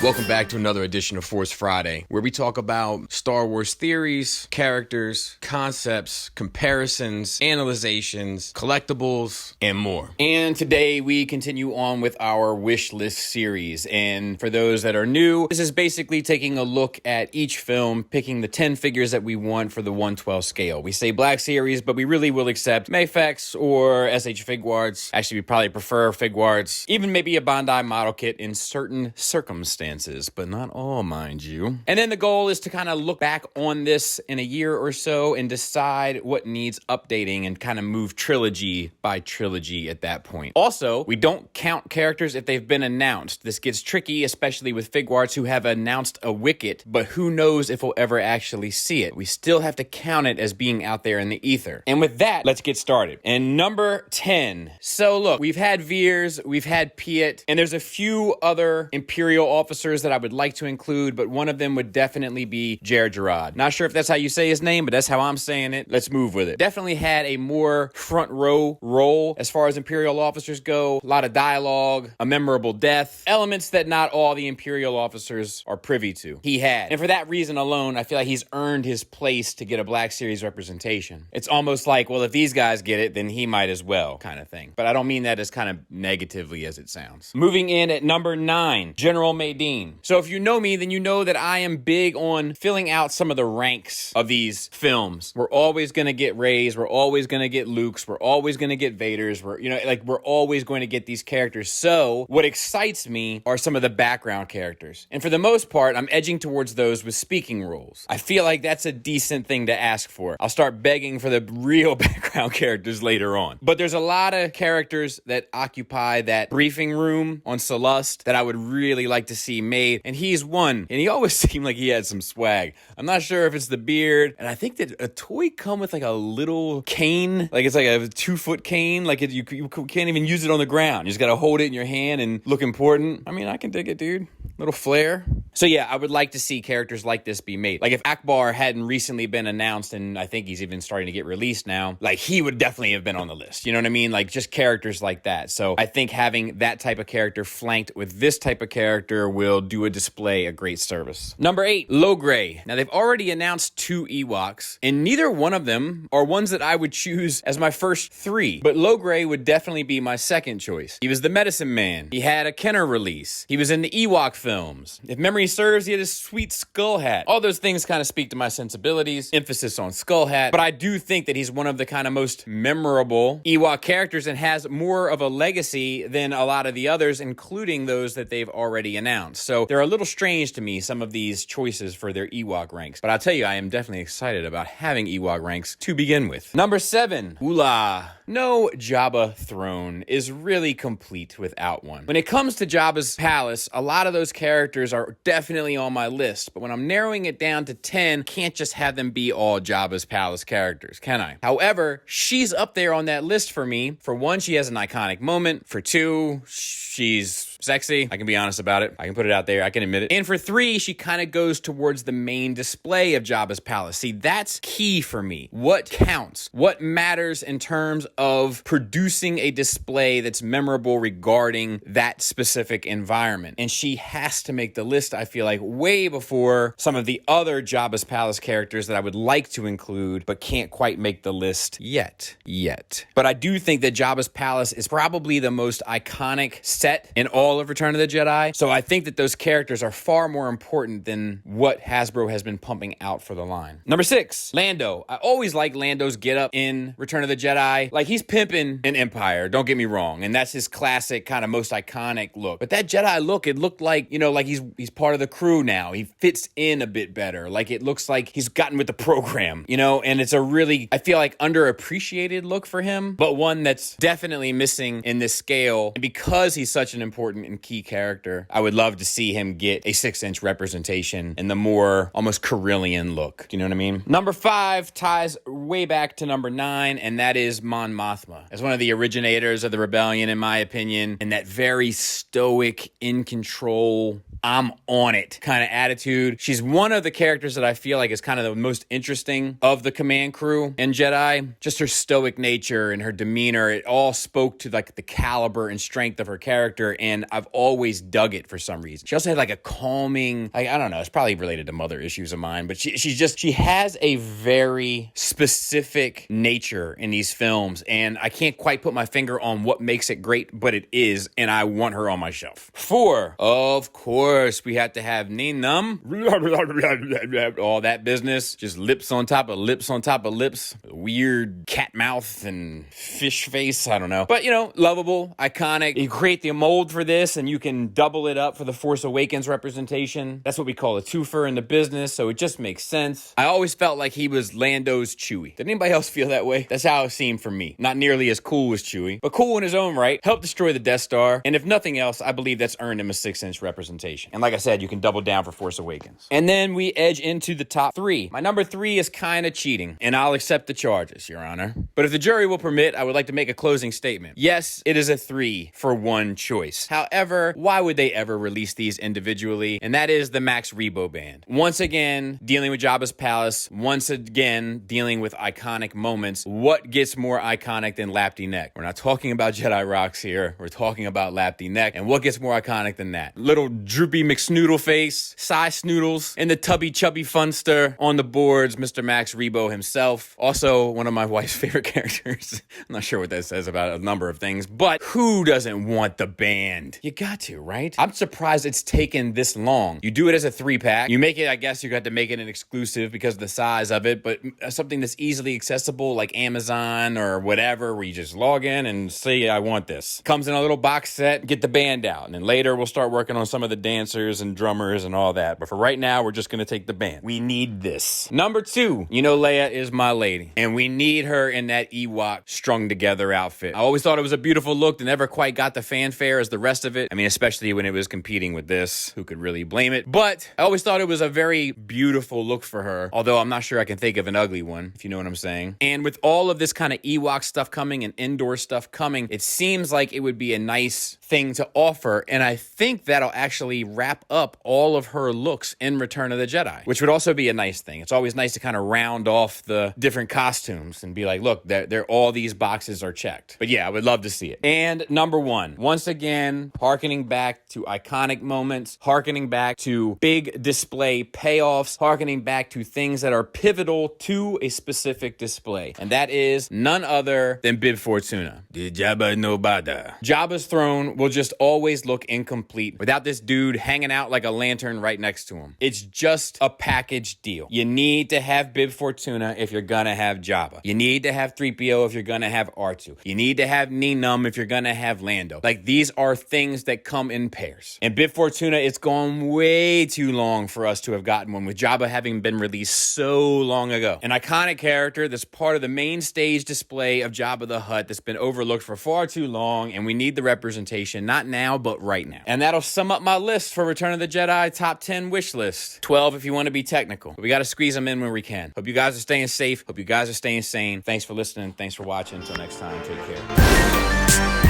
Welcome back to another edition of Force Friday, where we talk about Star Wars theories, characters, concepts, comparisons, analyzations, collectibles, and more. And today we continue on with our wish list series. And for those that are new, this is basically taking a look at each film, picking the 10 figures that we want for the 1/12 scale. We say Black Series, but we really will accept Mayfex or SH Figuarts. Actually, we probably prefer Figuarts, even maybe a Bandai model kit in certain circumstances, but not all, mind you. And then the goal is to kind of look back on this in a year or so and decide what needs updating and kind of move trilogy by trilogy at that point. Also, we don't count characters if they've been announced. This gets tricky, especially with Figuarts who have announced a Wicket, but who knows if we'll ever actually see it. We still have to count it as being out there in the ether. And with that, let's get started. And number 10. So look, we've had Veers, we've had Piet, and there's a few other Imperial officers that I would like to include, but one of them would definitely be Jar Jarrod. Not sure if that's how you say his name, but that's how I'm saying it. Let's move with it. Definitely had a more front row role as far as Imperial officers go. A lot of dialogue, a memorable death, elements that not all the Imperial officers are privy to. He had. And for that reason alone, I feel like he's earned his place to get a Black Series representation. It's almost like, well, if these guys get it, then he might as well, kind of thing. But I don't mean that as kind of negatively as it sounds. Moving in at number 9, General Madine. So if you know me, then you know that I am big on filling out some of the ranks of these films. We're always going to get Reys, we're always going to get Lukes, we're always going to get Vaders, we're always going to get these characters. So what excites me are some of the background characters. And for the most part, I'm edging towards those with speaking roles. I feel like that's a decent thing to ask for. I'll start begging for the real background characters later on. But there's a lot of characters that occupy that briefing room on Celeste that I would really like to see made, and he's one, and he always seemed like he had some swag. I'm not sure if it's the beard, and I think that a toy come with like a little cane, like it's like a 2-foot cane, like you can't even use it on the ground. You just gotta hold it in your hand and look important. I mean, I can dig it, dude. Little flair. So yeah, I would like to see characters like this be made. Like if Akbar hadn't recently been announced, and I think he's even starting to get released now, like he would definitely have been on the list. You know what I mean? Like just characters like that. So I think having that type of character flanked with this type of character will do a display a great service. Number 8, Logray. Now they've already announced 2 Ewoks, and neither one of them are ones that I would choose as my first 3. But Logray would definitely be my second choice. He was the medicine man. He had a Kenner release. He was in the Ewok films. If memory serves, he had a sweet skull hat. All those things kind of speak to my sensibilities. Emphasis on skull hat. But I do think that he's one of the kind of most memorable Ewok characters and has more of a legacy than a lot of the others, including those that they've already announced. So they're a little strange to me, some of these choices for their Ewok ranks. But I'll tell you, I am definitely excited about having Ewok ranks to begin with. Number 7, Ula. No Jabba throne is really complete without one. When it comes to Jabba's palace, a lot of those characters are definitely on my list. But when I'm narrowing it down to 10, can't just have them be all Jabba's palace characters, can I? However, she's up there on that list for me. For 1, she has an iconic moment. For 2, she's sexy. I can be honest about it. I can put it out there. I can admit it. And for 3, she kind of goes towards the main display of Jabba's palace. See, that's key for me. What counts? What matters in terms of producing a display that's memorable regarding that specific environment? And she has to make the list, I feel like, way before some of the other Jabba's palace characters that I would like to include, but can't quite make the list yet. But I do think that Jabba's palace is probably the most iconic set in all of Return of the Jedi. So I think that those characters are far more important than what Hasbro has been pumping out for the line. Number 6, Lando. I always like Lando's getup in Return of the Jedi. Like he's pimping an Empire, don't get me wrong. And that's his classic kind of most iconic look. But that Jedi look, it looked like, like he's part of the crew now. He fits in a bit better. Like it looks like he's gotten with the program, and it's a really, I feel like, underappreciated look for him, but one that's definitely missing in this scale. And because he's such an important and key character, I would love to see him get a 6-inch representation in the more almost Corellian look. Do you know what I mean? Number 5 ties way back to number 9, and that is Mon Mothma. As one of the originators of the rebellion, in my opinion, and that very stoic, in control, I'm on it kind of attitude. She's one of the characters that I feel like is kind of the most interesting of the command crew in Jedi. Just her stoic nature and her demeanor, it all spoke to like the caliber and strength of her character, and I've always dug it for some reason. She also had like a calming, like, I don't know, it's probably related to mother issues of mine, but she has a very specific nature in these films, and I can't quite put my finger on what makes it great, but it is, and I want her on my shelf. 4, of course, we have to have Ninum. All that business, just lips on top of lips on top of lips, weird cat mouth and fish face, I don't know. But, you know, lovable, iconic. You create the mold for this, and you can double it up for the Force Awakens representation. That's what we call a twofer in the business, so it just makes sense. I always felt like he was Lando's Chewie. Did anybody else feel that way? That's how it seemed for me. Not nearly as cool as Chewie, but cool in his own right. Helped destroy the Death Star, and if nothing else, I believe that's earned him a 6-inch representation. And like I said, you can double down for Force Awakens. And then we edge into the top 3. My number 3 is kind of cheating, and I'll accept the charges, Your Honor. But if the jury will permit, I would like to make a closing statement. Yes, it is a 3 for one choice. However, why would they ever release these individually? And that is the Max Rebo Band. Once again, dealing with Jabba's palace. Once again, dealing with iconic moments. What gets more iconic than Lapty Neck? We're not talking about Jedi rocks here. We're talking about Lapty Neck. And what gets more iconic than that? Little droopy McSnoodle face, size snoodles, and the tubby chubby funster on the boards, Mr. Max Rebo himself. Also, one of my wife's favorite characters. I'm not sure what that says about a number of things, but who doesn't want the band? You got to, right? I'm surprised it's taken this long. You do it as a 3-pack. You make it, I guess you got to make it an exclusive because of the size of it, but something that's easily accessible like Amazon or whatever, where you just log in and say, I want this. Comes in a little box set, get the band out. And then later we'll start working on some of the dancers and drummers and all that. But for right now, we're just going to take the band. We need this. Number 2, you know Leia is my lady. And we need her in that Ewok strung together outfit. I always thought it was a beautiful look that never quite got the fanfare as the rest of it. I mean, especially when it was competing with this. Who could really blame it? But I always thought it was a very beautiful look for her. Although I'm not sure I can think of an ugly one, if you know what I'm saying. And with all of this kind of Ewok stuff coming and indoor stuff coming, it seems like it would be a nice thing to offer. And I think that'll actually wrap up all of her looks in Return of the Jedi, which would also be a nice thing. It's always nice to kind of round off the different costumes and be like, look, they're all these boxes are checked. But yeah, I would love to see it. And number 1, once again, harkening back to iconic moments, harkening back to big display payoffs, harkening back to things that are pivotal to a specific display. And that is none other than Bib Fortuna. Did Jabba know Bada? Jabba's throne will just always look incomplete without this dude hanging out like a lantern right next to him. It's just a package deal. You need to have Bib Fortuna if you're gonna have Jabba. You need to have 3PO if you're gonna have R2. You need to have Ninum if you're gonna have Lando. Like, these are things that come in pairs. And Bib Fortuna, it's gone way too long for us to have gotten one, with Jabba having been released so long ago. An iconic character that's part of the main stage display of Jabba the Hutt that's been overlooked for far too long, and we need the representation, not now, but right now. And that'll sum up my list for Return of the Jedi top 10 wish list. 12 if you want to be technical. But we got to squeeze them in when we can. Hope you guys are staying safe. Hope you guys are staying sane. Thanks for listening. Thanks for watching. Until next time, take care.